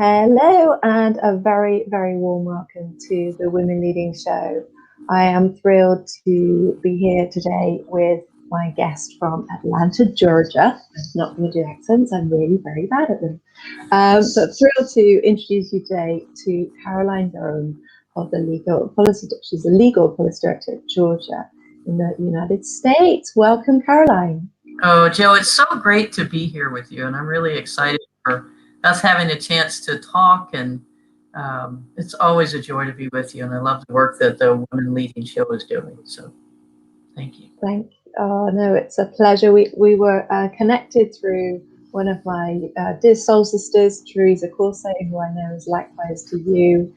Hello, and a very, very warm welcome to the Women Leading Show. I am thrilled to be here today with my guest from Atlanta, Georgia. I'm not going to do accents, I'm really very bad at them. So thrilled to introduce you today to Caroline Durham of the Legal Policy. She's the Legal Policy Director at Georgia in the United States. Welcome, Caroline. Oh, Jo, it's so great to be here with you, and I'm really excited for us having a chance to talk, and it's always a joy to be with you, and I love the work that the Women Leading Show is doing, so thank you. Thank you. Oh, no, it's a pleasure. We were connected through one of my dear soul sisters, Teresa Corso, who I know is likewise to you.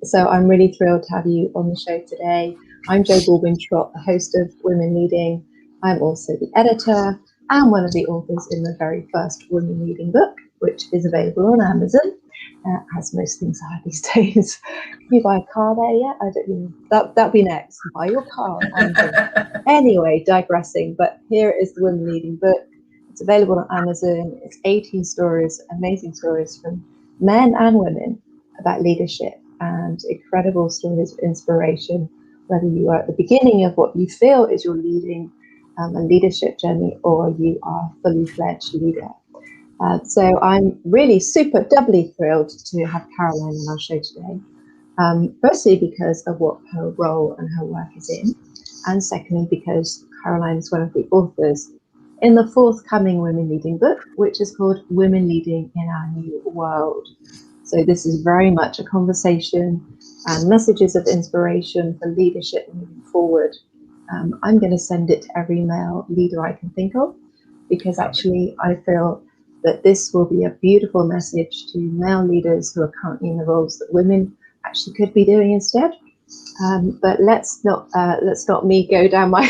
So I'm really thrilled to have you on the show today. I'm Jo Baldwin Trott, the host of Women Leading. I'm also the editor and one of the authors in the very first Women Leading book, which is available on Amazon, as most things are these days. Can you buy a car there yet? I don't know. That'll be next. Buy your car on Amazon. Anyway, digressing, but here is the Women Leading book. It's available on Amazon. It's 18 stories, amazing stories from men and women about leadership and incredible stories of inspiration, whether you are at the beginning of what you feel is your leading a leadership journey, or you are a fully fledged leader. So I'm really doubly thrilled to have Caroline on our show today. Firstly, because of what her role and her work is in, and secondly, because Caroline is one of the authors in the forthcoming Women Leading book, which is called Women Leading in Our New World. So this is very much a conversation and messages of inspiration for leadership moving forward. I'm going to send it to every male leader I can think of, because actually I feel that this will be a beautiful message to male leaders who are currently in the roles that women actually could be doing instead. But let's not me go down my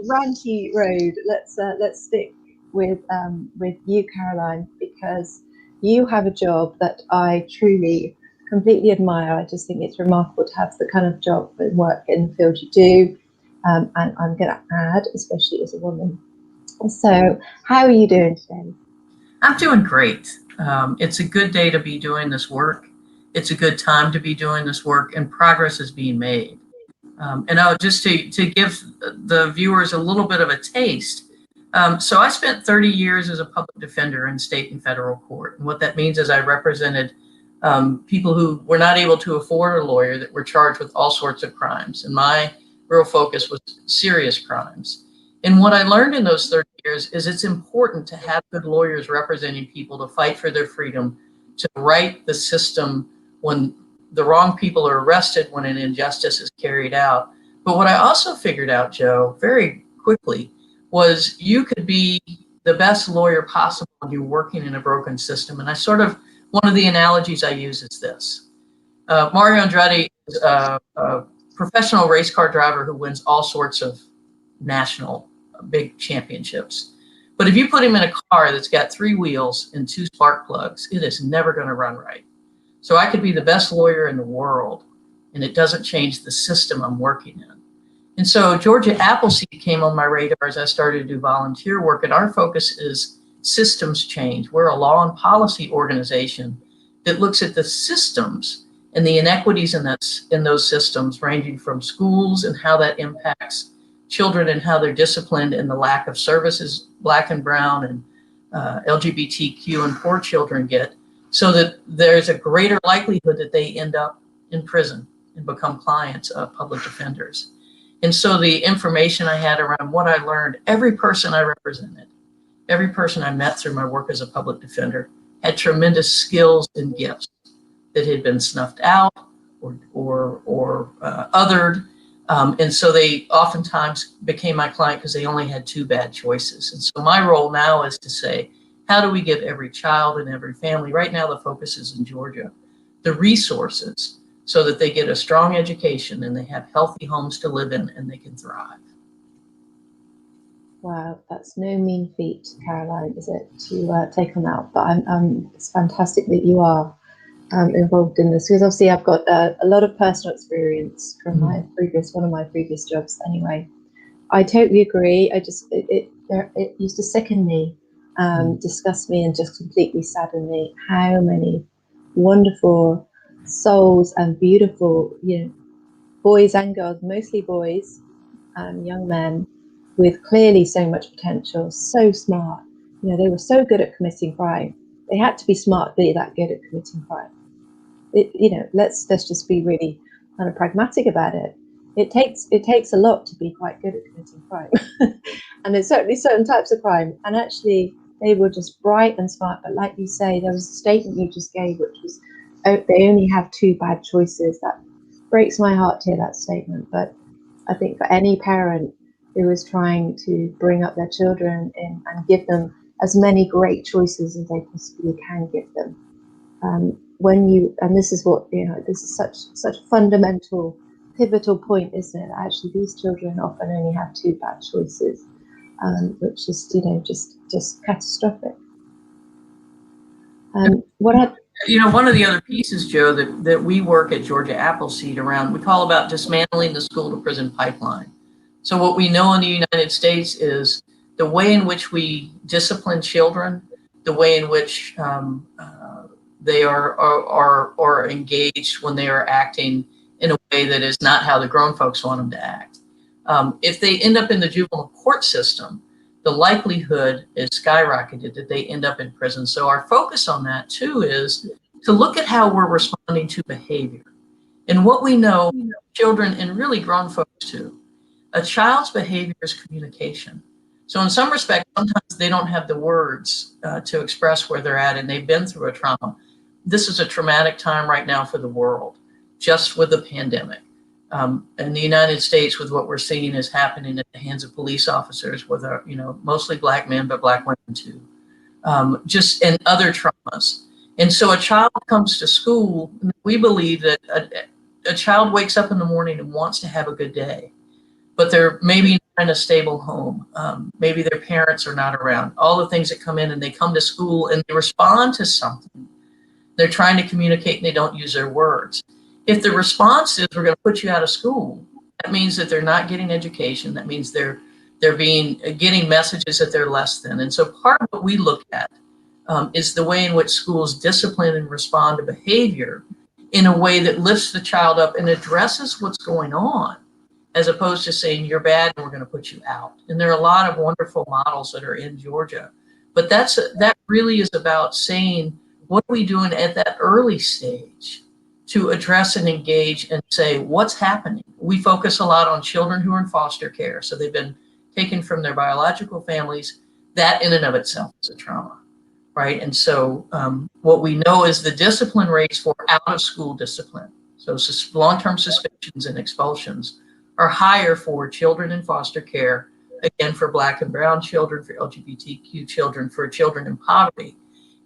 ranty road. Let's stick with you, Caroline, because you have a job that I truly completely admire. I just think it's remarkable to have the kind of job and work in the field you do, and I'm going to add, especially as a woman. So how are you doing today? I'm doing great. It's a good day to be doing this work. It's a good time to be doing this work, and progress is being made. And just to give the viewers a little bit of a taste. So I spent 30 years as a public defender in state and federal court. And what that means is I represented people who were not able to afford a lawyer, that were charged with all sorts of crimes. And my real focus was serious crimes. And what I learned in those 30 years is it's important to have good lawyers representing people to fight for their freedom, to right the system when the wrong people are arrested, when an injustice is carried out. But what I also figured out, Jo, very quickly, was you could be the best lawyer possible when you're working in a broken system. And one of the analogies I use is this. Mario Andretti is a professional race car driver who wins all sorts of national big championships. But if you put him in a car that's got 3 wheels and 2 spark plugs, it is never going to run right. So I could be the best lawyer in the world, and it doesn't change the system I'm working in. And so Georgia Appleseed came on my radar as I started to do volunteer work, and our focus is systems change. We're a law and policy organization that looks at the systems and the inequities in those systems, ranging from schools and how that impacts children and how they're disciplined, and the lack of services Black and brown and LGBTQ and poor children get, so that there's a greater likelihood that they end up in prison and become clients of public defenders. And so the information I had around what I learned, every person I represented, every person I met through my work as a public defender had tremendous skills and gifts that had been snuffed out or othered. And so they oftentimes became my client because they only had 2 bad choices. And so my role now is to say, how do we give every child and every family, right now the focus is in Georgia, the resources so that they get a strong education and they have healthy homes to live in and they can thrive. Wow, that's no mean feat, Caroline, is it, to take on that? But it's fantastic that you are involved in this, because obviously I've got a lot of personal experience from one of my previous jobs. Anyway, I totally agree. It used to sicken me disgust me and just completely sadden me. How many wonderful souls and beautiful, boys and girls, mostly boys, young men with clearly so much potential, so smart. They were so good at committing crime. They had to be smart to be that good at committing crime. Let's just be really kind of pragmatic about it. It takes a lot to be quite good at committing crime, and there's certainly certain types of crime. And actually, they were just bright and smart. But like you say, there was a statement you just gave, which was, "Oh, they only have two bad choices." That breaks my heart to hear that statement. But I think for any parent who is trying to bring up their children and give them as many great choices as they possibly can give them, and this is what this is such a fundamental, pivotal point, isn't it? Actually, these children often only have two bad choices, which is just catastrophic. One of the other pieces, Jo, that we work at Georgia Appleseed around, we call about dismantling the school to prison pipeline. So what we know in the United States is the way in which we discipline children, the way in which they are engaged when they are acting in a way that is not how the grown folks want them to act. If they end up in the juvenile court system, the likelihood is skyrocketed that they end up in prison. So our focus on that too is to look at how we're responding to behavior. And what we know, children and really grown folks too, a child's behavior is communication. So in some respects, sometimes they don't have the words to express where they're at and they've been through a trauma. This is a traumatic time right now for the world, just with the pandemic. In the United States, with what we're seeing is happening at the hands of police officers, with mostly Black men, but Black women too, and other traumas. And so a child comes to school. We believe that a child wakes up in the morning and wants to have a good day, but they're maybe not in a stable home. Maybe their parents are not around. All the things that come in, and they come to school and they respond to something. They're trying to communicate and they don't use their words. If the response is, we're going to put you out of school, that means that they're not getting education. That means they're getting messages that they're less than. And so part of what we look at is the way in which schools discipline and respond to behavior in a way that lifts the child up and addresses what's going on, as opposed to saying you're bad and we're going to put you out. And there are a lot of wonderful models that are in Georgia, but that really is about saying, what are we doing at that early stage to address and engage and say what's happening? We focus a lot on children who are in foster care. So they've been taken from their biological families. That in and of itself is a trauma, right? And so what we know is the discipline rates for out of school discipline, so long-term suspensions and expulsions, are higher for children in foster care, again, for Black and brown children, for LGBTQ children, for children in poverty.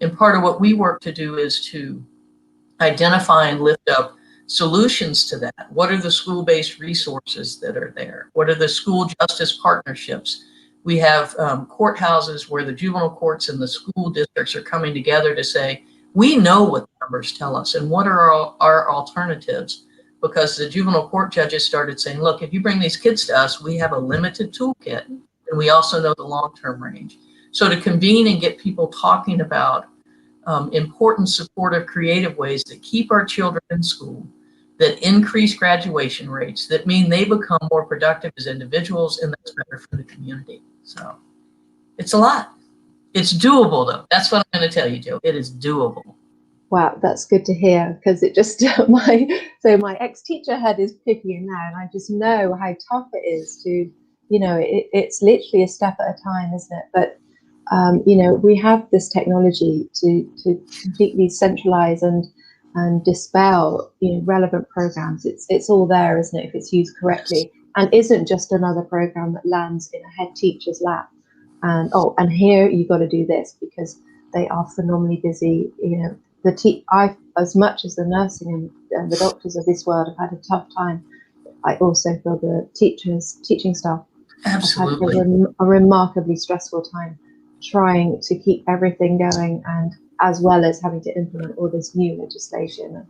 And part of what we work to do is to identify and lift up solutions to that. What are the school-based resources that are there? What are the school justice partnerships? We have courthouses where the juvenile courts and the school districts are coming together to say, we know what the numbers tell us and what are our alternatives, because the juvenile court judges started saying, look, if you bring these kids to us, we have a limited toolkit, and we also know the long-term range. So to convene and get people talking about important, supportive, creative ways that keep our children in school, that increase graduation rates, that mean they become more productive as individuals, and that's better for the community. So it's a lot. It's doable, though. That's what I'm going to tell you, Jo. It is doable. Wow, that's good to hear, because it just my ex-teacher head is kicking now, and I just know how tough it is to, it's literally a step at a time, isn't it? But we have this technology to completely centralize and dispel relevant programs. It's all there, isn't it, if it's used correctly, and isn't just another program that lands in a head teacher's lap and here you've got to do this, because they are phenomenally busy. As much as the nursing and the doctors of this world have had a tough time, I also feel the teaching staff absolutely have had a remarkably stressful time trying to keep everything going, and as well as having to implement all this new legislation.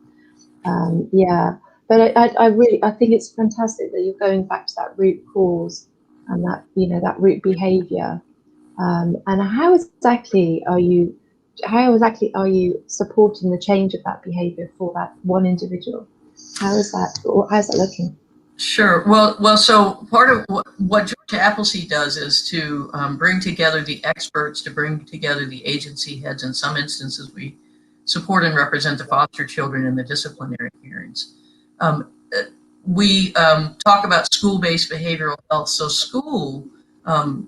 But I think it's fantastic that you're going back to that root cause and that that root behavior, And how exactly are you supporting the change of that behavior for that one individual? How's that looking? Sure. Well. So part of what Georgia Appleseed does is to bring together the experts, to bring together the agency heads. In some instances, we support and represent the foster children in the disciplinary hearings. We talk about school-based behavioral health. So school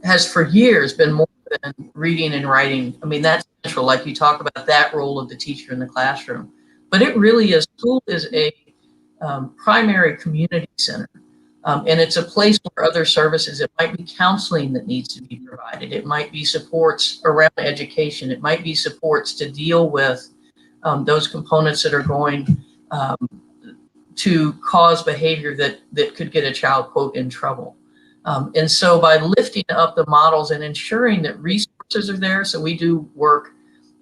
has for years been more than reading and writing. I mean, that's central. Like you talk about that role of the teacher in the classroom, but it really is. School is a primary community center. And it's a place where other services, it might be counseling that needs to be provided. It might be supports around education. It might be supports to deal with those components that are going to cause behavior that could get a child, quote, in trouble. And so by lifting up the models and ensuring that resources are there, so we do work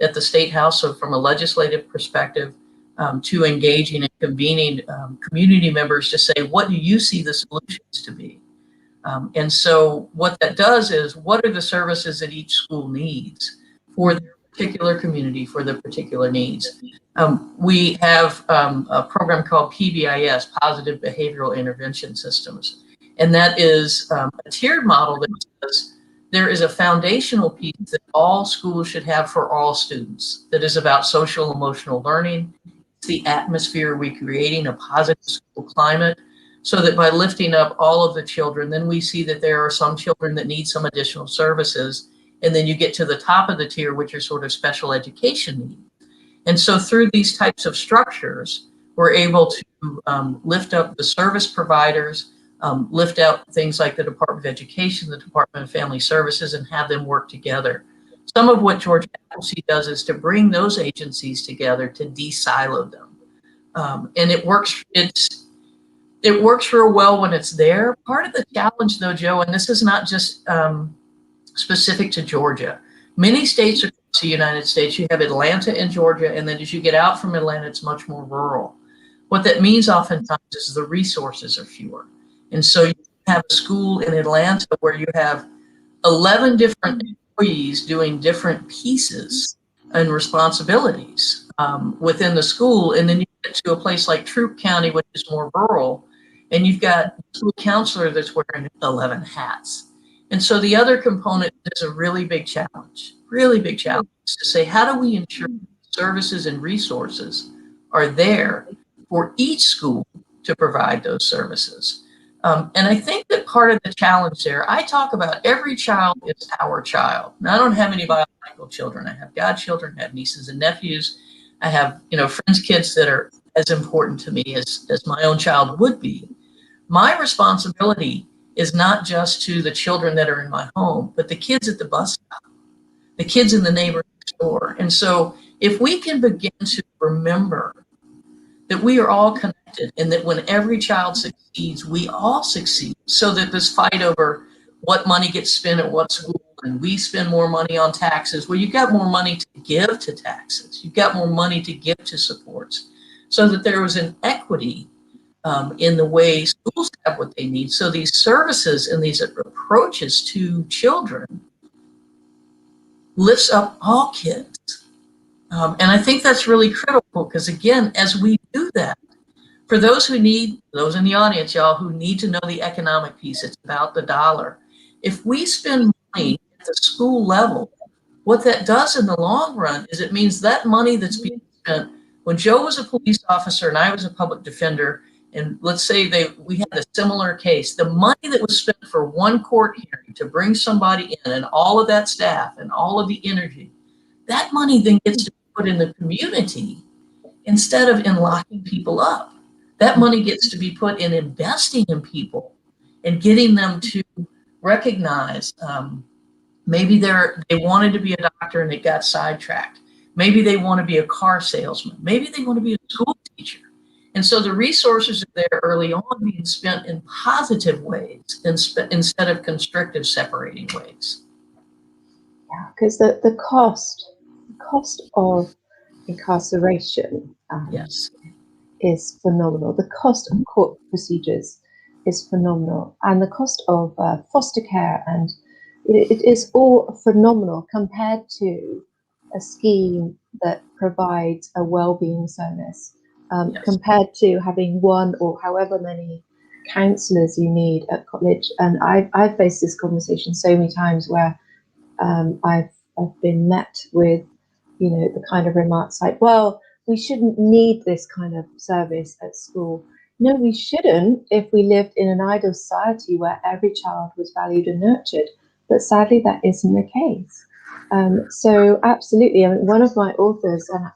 at the State House, so from a legislative perspective, to engaging and convening community members to say, what do you see the solutions to be? And so what that does is, what are the services that each school needs for their particular community, for their particular needs? We have a program called PBIS, Positive Behavioral Intervention Systems. And that is a tiered model that says there is a foundational piece that all schools should have for all students that is about social emotional learning. It's the atmosphere we're creating, a positive school climate, so that by lifting up all of the children, then we see that there are some children that need some additional services. And then you get to the top of the tier, which are sort of special education needs. And so through these types of structures, we're able to lift up the service providers, lift out things like the Department of Education, the Department of Family Services, and have them work together. Some of what Georgia Appleseed does is to bring those agencies together to de-silo them. And it works real well when it's there. Part of the challenge though, Jo, and this is not just specific to Georgia, many states across the United States, you have Atlanta and Georgia, and then as you get out from Atlanta, it's much more rural. What that means oftentimes is the resources are fewer. And so you have a school in Atlanta where you have 11 different employees doing different pieces and responsibilities within the school. And then you get to a place like Troup County, which is more rural, and you've got a school counselor that's wearing 11 hats. And so the other component is a really big challenge to say, how do we ensure services and resources are there for each school to provide those services? And I think that part of the challenge there, I talk about every child is our child. Now, I don't have any biological children. I have godchildren, I have nieces and nephews. I have, friends' kids that are as important to me as my own child would be. My responsibility is not just to the children that are in my home, but the kids at the bus stop, the kids in the neighborhood store. And so if we can begin to remember that we are all connected and that when every child succeeds, we all succeed, so that this fight over what money gets spent at what school and we spend more money on taxes, well, you've got more money to give to taxes. You've got more money to give to supports, so that there was an equity in the way schools have what they need. So these services and these approaches to children lifts up all kids. And I think that's really critical, because again, as we do that, for those in the audience, y'all, who need to know the economic piece, it's about the dollar. If we spend money at the school level, what that does in the long run is it means that money that's being spent, when Jo was a police officer and I was a public defender, and let's say we had a similar case, the money that was spent for one court hearing to bring somebody in and all of that staff and all of the energy, that money then gets to be put in the community instead of in locking people up. That money gets to be put in investing in people and getting them to recognize maybe they wanted to be a doctor and they got sidetracked. Maybe they want to be a car salesman. Maybe they want to be a school teacher. And so the resources are there early on being spent in positive ways instead of constrictive, separating ways. Yeah, because the cost of incarceration yes, is phenomenal. The cost of court procedures is phenomenal, and the cost of foster care and it is all phenomenal compared to a scheme that provides a well-being service, Yes. compared to having one or however many counsellors you need at college. And I've faced this conversation so many times where I've been met with, the kind of remarks like, well, we shouldn't need this kind of service at school. No, we shouldn't if we lived in an ideal society where every child was valued and nurtured. But sadly, that isn't the case. So absolutely, I mean, one of my authors, and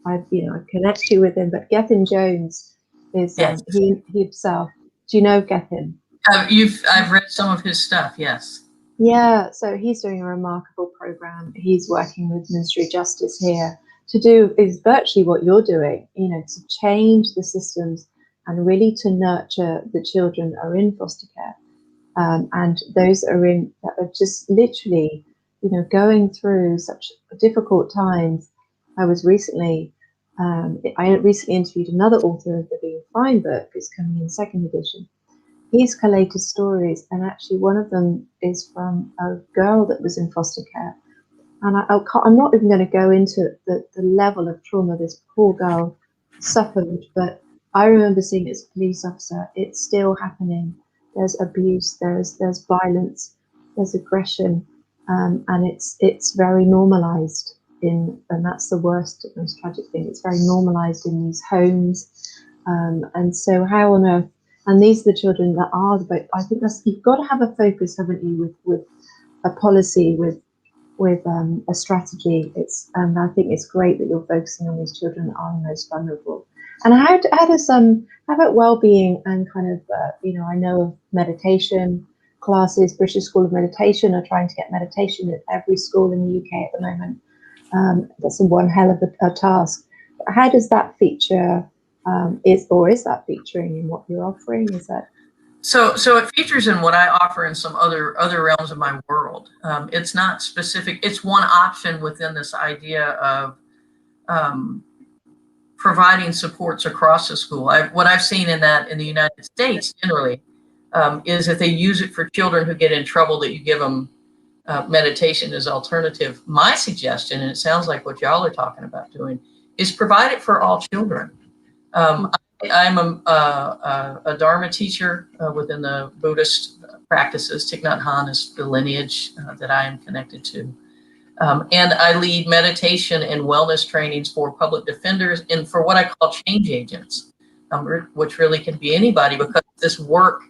I connect you with him, but Gethin Jones is Yes. he himself. Do you know Gethin? I've read some of his stuff. Yes. Yeah, so he's doing a remarkable program. He's working with Ministry of Justice here to do is virtually what you're doing, to change the systems and really to nurture the children that are in foster care, and those that are just literally, going through such difficult times. I recently interviewed another author of the Being Fine book, who's coming in second edition. He's collated stories, and actually one of them is from a girl that was in foster care. And I'm not even going to go into the level of trauma this poor girl suffered, but I remember seeing it as a police officer. It's still happening. There's abuse, there's violence, there's aggression, and it's very normalized and that's the worst, most tragic thing. It's very normalized in these homes, and so how on earth? And these are the children that are the. I think you've got to have a focus, haven't you, with a policy, with a strategy. And I think it's great that you're focusing on these children that are the most vulnerable. And how about well-being and kind of I know of meditation classes. British School of Meditation are trying to get meditation at every school in the UK at the moment. That's one hell of a task. But how does that feature? Is that featuring in what you're offering? Is that so it features in what I offer in some other realms of my world. It's not specific. It's one option within this idea of providing supports across the school. What I've seen in the United States generally is that they use it for children who get in trouble, that you give them meditation as alternative. My suggestion, and it sounds like what y'all are talking about doing, is provide it for all children. I'm a Dharma teacher within the Buddhist practices. Thich Nhat Hanh is the lineage that I am connected to. And I lead meditation and wellness trainings for public defenders and for what I call change agents, which really can be anybody, because this work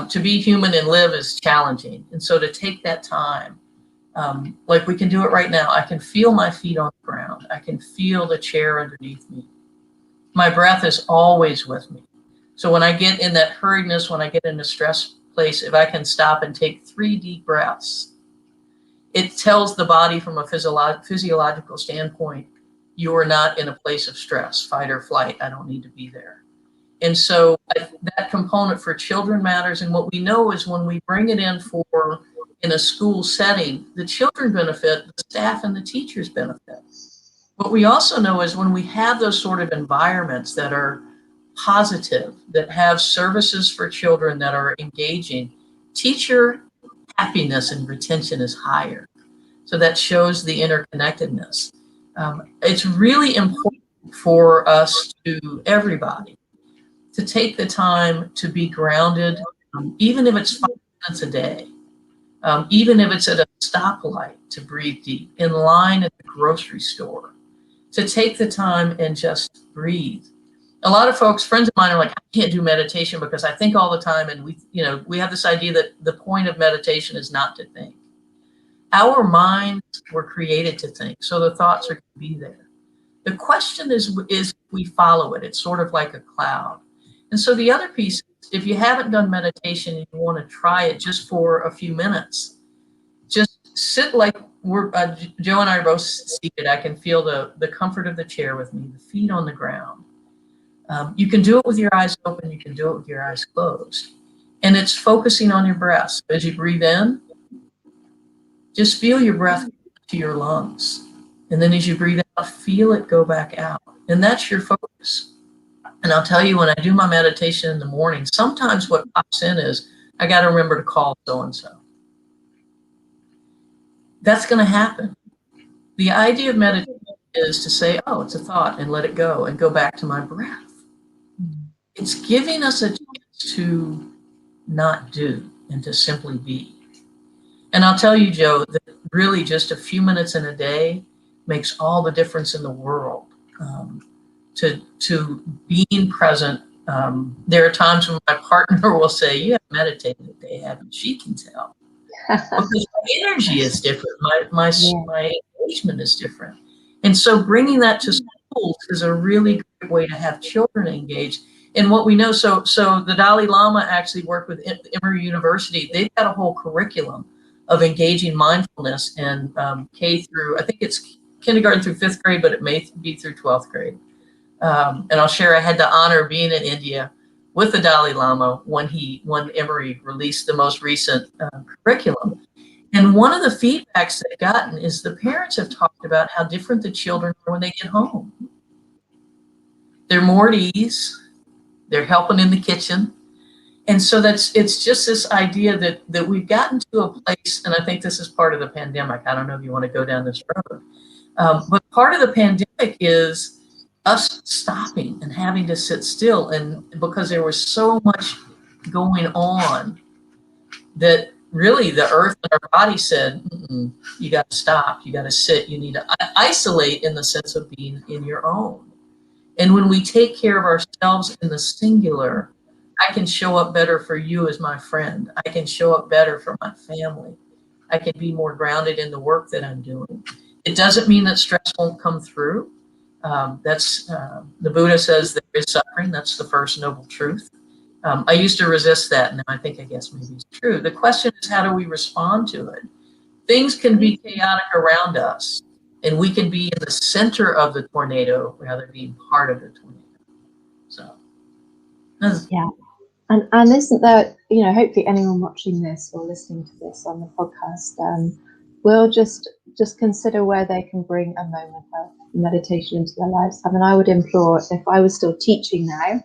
to be human and live is challenging. And so to take that time, like we can do it right now, I can feel my feet on the ground. I can feel the chair underneath me. My breath is always with me. So when I get in that hurriedness, when I get in a stress place, if I can stop and take 3 deep breaths, it tells the body from a physiological standpoint, you are not in a place of stress, fight or flight. I don't need to be there. And so that component for children matters. And what we know is when we bring it in a school setting, the children benefit, the staff and the teachers benefit. What we also know is when we have those sort of environments that are positive, that have services for children that are engaging, teacher happiness and retention is higher. So that shows the interconnectedness. It's really important for us everybody, to take the time to be grounded, even if it's 5 minutes a day, even if it's at a stoplight, to breathe deep, in line at the grocery store, to take the time and just breathe. A lot of folks, friends of mine, are like, I can't do meditation because I think all the time. And we have this idea that the point of meditation is not to think. Our minds were created to think, so the thoughts are going to be there. The question is we follow it. It's sort of like a cloud. And so the other piece, if you haven't done meditation and you want to try it just for a few minutes, just sit like Jo and I are both seated. I can feel the comfort of the chair with me, the feet on the ground. You can do it with your eyes open. You can do it with your eyes closed. And it's focusing on your breath. So as you breathe in, just feel your breath to your lungs. And then as you breathe out, feel it go back out. And that's your focus. And I'll tell you, when I do my meditation in the morning, sometimes what pops in is, I got to remember to call so-and-so. that's going to happen. The idea of meditation is to say, oh, it's a thought, and let it go and go back to my breath. It's giving us a chance to not do and to simply be. And I'll tell you, Jo, that really just a few minutes in a day makes all the difference in the world. To being present. There are times when my partner will say, you haven't meditated a day, haven't you? She can tell. Because my energy is different. My engagement is different. And so bringing that to schools is a really great way to have children engaged. And what we know, so the Dalai Lama actually worked with Emory University. They've got a whole curriculum of engaging mindfulness in K through, I think it's kindergarten through 5th grade, but it may be through 12th grade. And I'll share, I had the honor of being in India with the Dalai Lama when Emory released the most recent curriculum. And one of the feedbacks they've gotten is the parents have talked about how different the children are when they get home. They're more at ease. They're helping in the kitchen. And so it's just this idea that we've gotten to a place, and I think this is part of the pandemic. I don't know if you want to go down this road. But part of the pandemic is us stopping and having to sit still, and because there was so much going on that really the earth and our body said, you got to stop, you got to sit, you need to isolate in the sense of being in your own. And when we take care of ourselves in the singular, I can show up better for you as my friend. I can show up better for my family. I can be more grounded in the work that I'm doing. It doesn't mean that stress won't come through. The Buddha says there is suffering. That's the first noble truth. I used to resist that, and I guess maybe it's true. The question is, how do we respond to it? Things can be chaotic around us, and we can be in the center of the tornado rather than being part of the tornado. So, yeah. And isn't that, hopefully anyone watching this or listening to this on the podcast will just consider where they can bring a moment of meditation into their lives. I mean, I would implore, if I was still teaching now,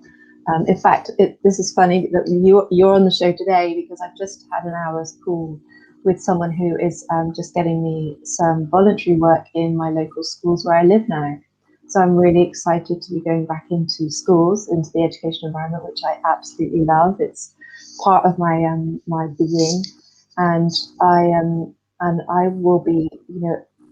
in fact, this is funny that you're on the show today, because I've just had an hour's call with someone who is just getting me some voluntary work in my local schools where I live now. So I'm really excited to be going back into schools, into the education environment, which I absolutely love. It's part of my my being, and I will be,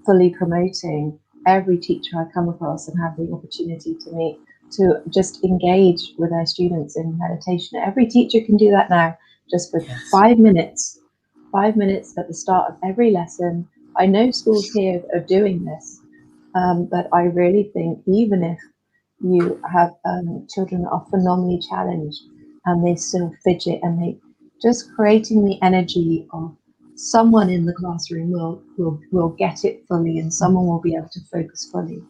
fully promoting every teacher I come across and have the opportunity to meet, to just engage with their students in meditation. Every teacher can do that now, just for 5 minutes. 5 minutes at the start of every lesson. I know schools here are doing this. But I really think even if you have children that are phenomenally challenged and they still fidget, and they just creating the energy of someone in the classroom will get it fully, and someone will be able to focus fully.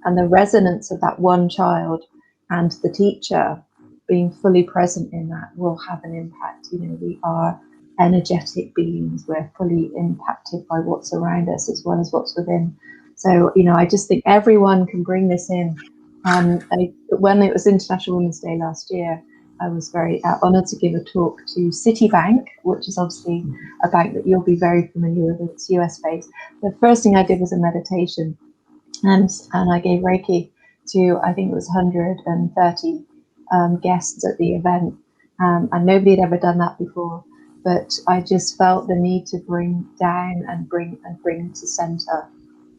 And the resonance of that one child and the teacher being fully present in that will have an impact. We are energetic beings. We're fully impacted by what's around us as well as what's within. So, I just think everyone can bring this in. When it was International Women's Day last year, I was very honoured to give a talk to Citibank, which is obviously a bank that you'll be very familiar with. It's US based. The first thing I did was a meditation, and I gave Reiki to, I think it was 130 guests at the event, and nobody had ever done that before. But I just felt the need to bring down and bring to centre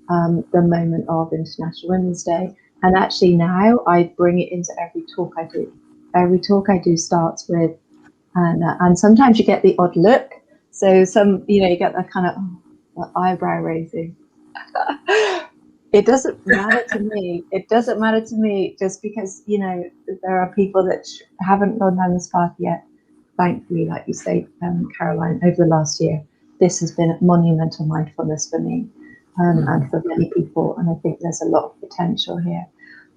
the moment of International Women's Day. And actually now I bring it into every talk I do. Every talk I do starts with, and sometimes you get the odd look. So you get that kind of eyebrow raising. It doesn't matter to me. It doesn't matter to me, just because, there are people that haven't gone down this path yet. Thankfully, like you say, Caroline, over the last year, this has been monumental mindfulness for me. And for many people, and I think there's a lot of potential here.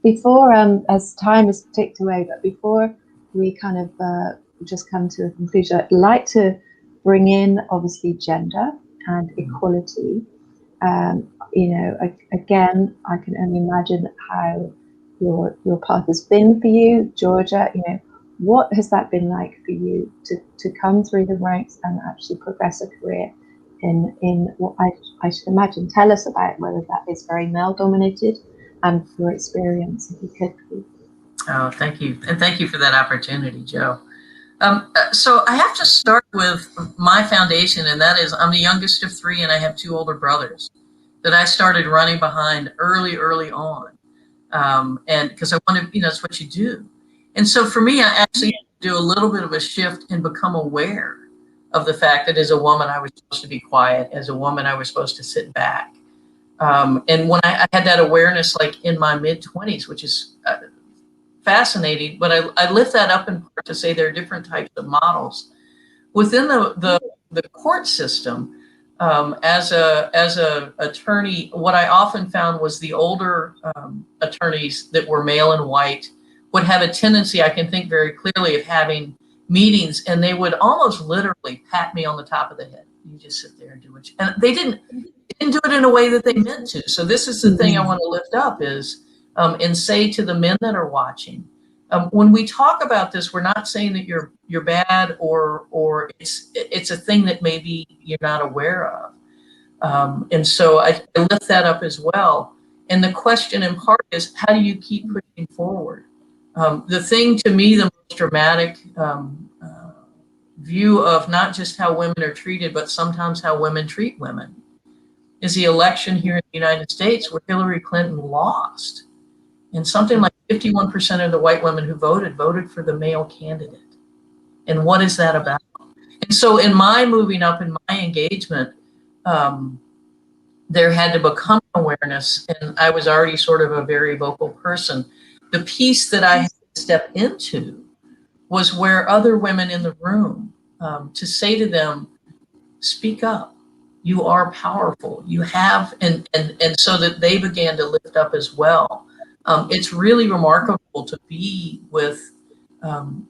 Before, as time has ticked away, but before we kind of just come to a conclusion, I'd like to bring in, obviously, gender and equality. Again, I can only imagine how your path has been for you, Georgia. What has that been like for you to come through the ranks and actually progress a career in what I should imagine. Tell us about whether that is very male dominated and your experience, if you could, please. Oh, thank you. And thank you for that opportunity, Jo. So I have to start with my foundation, and that is I'm the youngest of three, and I have two older brothers that I started running behind early on. And because I wanted, that's what you do. And so for me, I actually do a little bit of a shift and become aware of the fact that as a woman, I was supposed to be quiet. As a woman, I was supposed to sit back. And when I had that awareness, like in my mid-20s, which is fascinating, but I lift that up in part to say there are different types of models within the court system. As a attorney, what I often found was the older attorneys that were male and white would have a tendency, I can think very clearly, of having meetings, and they would almost literally pat me on the top of the head. You just sit there and do what you, and they didn't do it in a way that they meant to. So this is the thing I want to lift up is, and say to the men that are watching, when we talk about this, we're not saying that you're bad or it's a thing that maybe you're not aware of. And so I lift that up as well. And the question in part is, how do you keep pushing forward? The thing to me, the most dramatic view of not just how women are treated, but sometimes how women treat women, is the election here in the United States where Hillary Clinton lost. And something like 51% of the white women who voted for the male candidate. And what is that about? And so in my moving up in my engagement, there had to become awareness, and I was already sort of a very vocal person. The piece that I had to step into was where other women in the room, to say to them, speak up. You are powerful. You have, and so that they began to lift up as well. It's really remarkable to be with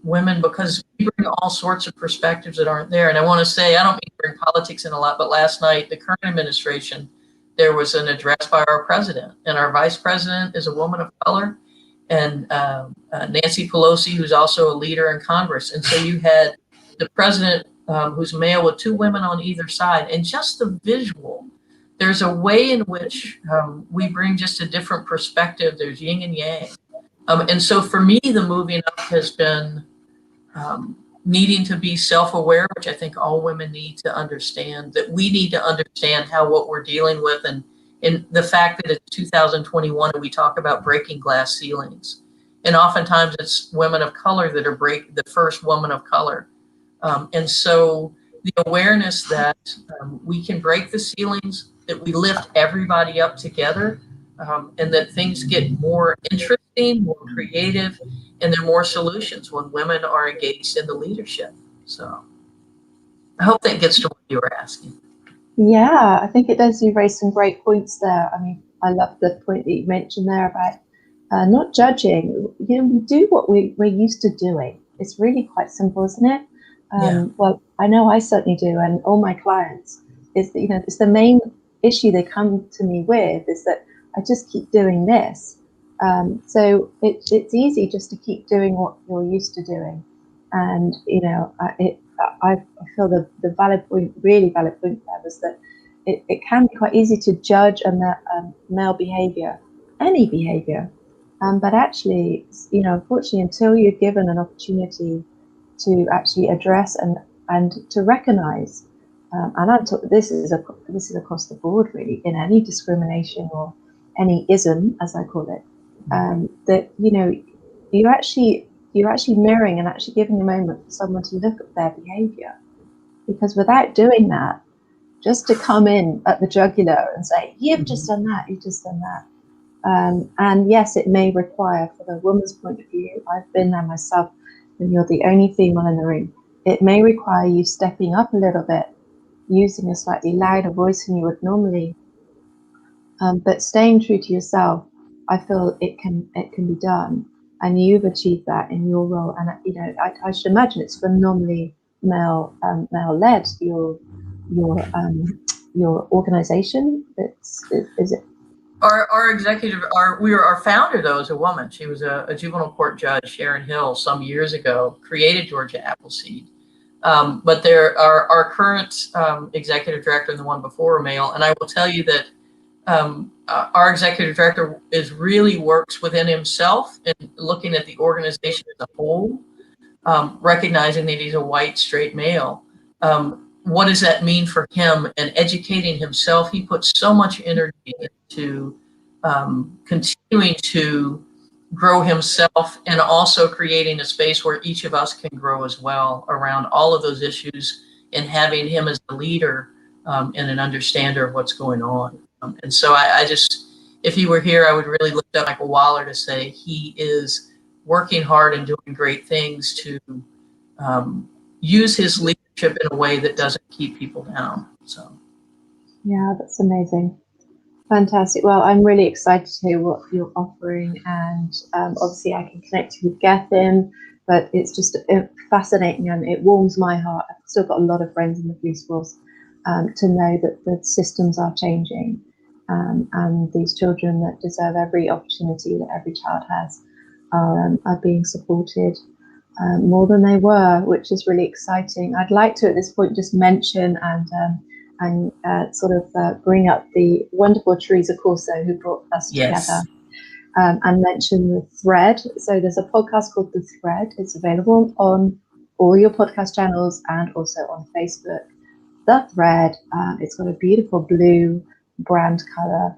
women because we bring all sorts of perspectives that aren't there. And I want to say, I don't mean to bring politics in a lot, but last night, the current administration, there was an address by our president, and our vice president is a woman of color, and Nancy Pelosi, who's also a leader in Congress. And so you had the president who's male with two women on either side, and just the visual. There's a way in which we bring just a different perspective. There's yin and yang. And so for me, the moving up has been needing to be self-aware, which I think all women need to understand, that we need to understand how what we're dealing with, and the fact that it's 2021 and we talk about breaking glass ceilings. And oftentimes it's women of color that are the first woman of color. And so the awareness that we can break the ceilings, that we lift everybody up together, and that things get more interesting, more creative, and there are more solutions when women are engaged in the leadership. So I hope that gets to what you were asking. Yeah, I think it does. You raised some great points there. I mean, I love the point that you mentioned there about not judging. We do what we're used to doing. It's really quite simple, isn't it? Yeah. Well, I know I certainly do, and all my clients, is that, it's the main issue they come to me with is that I just keep doing this. So it's easy just to keep doing what you're used to doing. And, I feel the really valid point there was that it can be quite easy to judge male behavior, any behavior. But actually, unfortunately, until you're given an opportunity to actually address and to recognize, and this is across the board really, in any discrimination or any ism, as I call it, that you're actually mirroring and actually giving a moment for someone to look at their behavior, because without doing that, just to come in at the jugular and say, you've just done that, and yes, it may require, for the woman's point of view, I've been there myself, when you're the only female in the room, it may require you stepping up a little bit, using a slightly louder voice than you would normally, but staying true to yourself. I feel it can be done, and you've achieved that in your role. And I should imagine it's phenomenally male led. Your organization. Is it? Our executive, our founder though is a woman. She was a juvenile court judge, Sharon Hill, some years ago, created Georgia Appleseed. But there are our current executive director and the one before are male. And I will tell you that our executive director really works within himself and looking at the organization as a whole, recognizing that he's a white, straight male. What does that mean for him and educating himself? He puts so much energy into continuing to grow himself and also creating a space where each of us can grow as well around all of those issues and having him as a leader and an understander of what's going on. And so I just, if he were here, I would really lift up Michael Waller to say he is working hard and doing great things to use his leadership in a way that doesn't keep people down. So, yeah, that's amazing. Fantastic. Well, I'm really excited to hear what you're offering, and obviously I can connect you with Gethin, but it's just fascinating and it warms my heart. I've still got a lot of friends in the police force to know that the systems are changing, and these children that deserve every opportunity that every child has are being supported more than they were, which is really exciting. I'd like to at this point just mention and sort of bring up the wonderful Teresa Corso who brought us together, and mention the Thread. So there's a podcast called The Thread. It's available on all your podcast channels and also on Facebook. The Thread, it's got a beautiful blue brand color.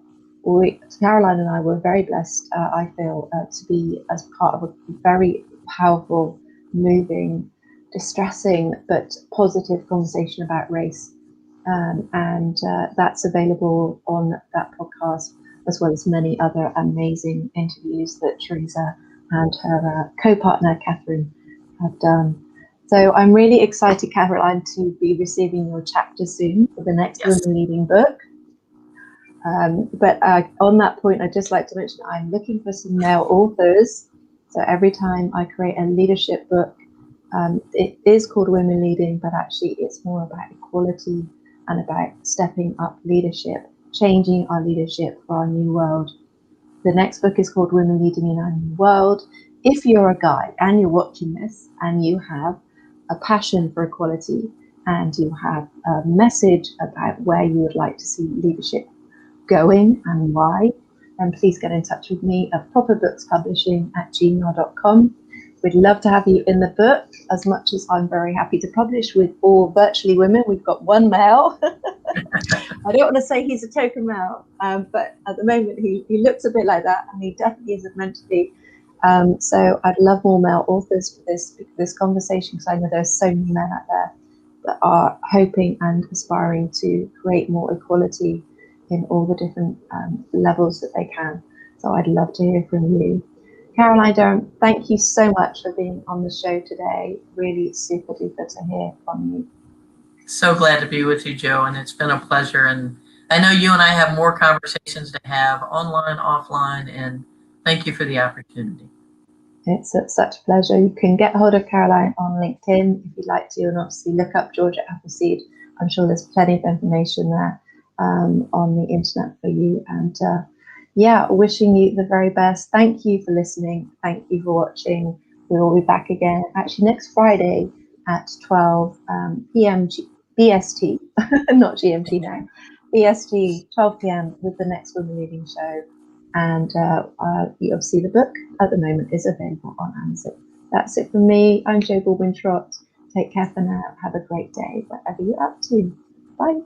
Caroline and I were very blessed, I feel, to be as part of a very powerful, moving, distressing, but positive conversation about race. And that's available on that podcast, as well as many other amazing interviews that Teresa and her co-partner Catherine have done. So I'm really excited, Caroline, to be receiving your chapter soon for the next Women Leading book. But on that point, I'd just like to mention I'm looking for some male authors. So every time I create a leadership book, it is called Women Leading, but actually it's more about equality and about stepping up leadership, changing our leadership for our new world. The next book is called Women Leading in Our New World. If you're a guy and you're watching this and you have a passion for equality and you have a message about where you would like to see leadership going and why, then please get in touch with me at ProperBooksPublishing@gmail.com. We'd love to have you in the book, as much as I'm very happy to publish with all virtually women. We've got one male. I don't want to say he's a token male, but at the moment he looks a bit like that, and he definitely isn't meant to be. So I'd love more male authors for this conversation, because I know there's so many men out there that are hoping and aspiring to create more equality in all the different levels that they can. So I'd love to hear from you. Caroline Durham, thank you so much for being on the show today. Really super duper to hear from you. So glad to be with you, Jo, and it's been a pleasure. And I know you and I have more conversations to have online, offline, and thank you for the opportunity. It's such a pleasure. You can get hold of Caroline on LinkedIn if you'd like to, and obviously look up Georgia Appleseed. I'm sure there's plenty of information there on the internet for you. And yeah, wishing you the very best. Thank you for listening. Thank you for watching. We will be back again actually next Friday at 12 p.m. BST, not GMT now, BST, 12 p.m. with the next Women Leading show. And you'll see the book at the moment is available on Amazon. That's it from me. I'm Jo Baldwin Trott. Take care for now. Have a great day, whatever you're up to. Bye.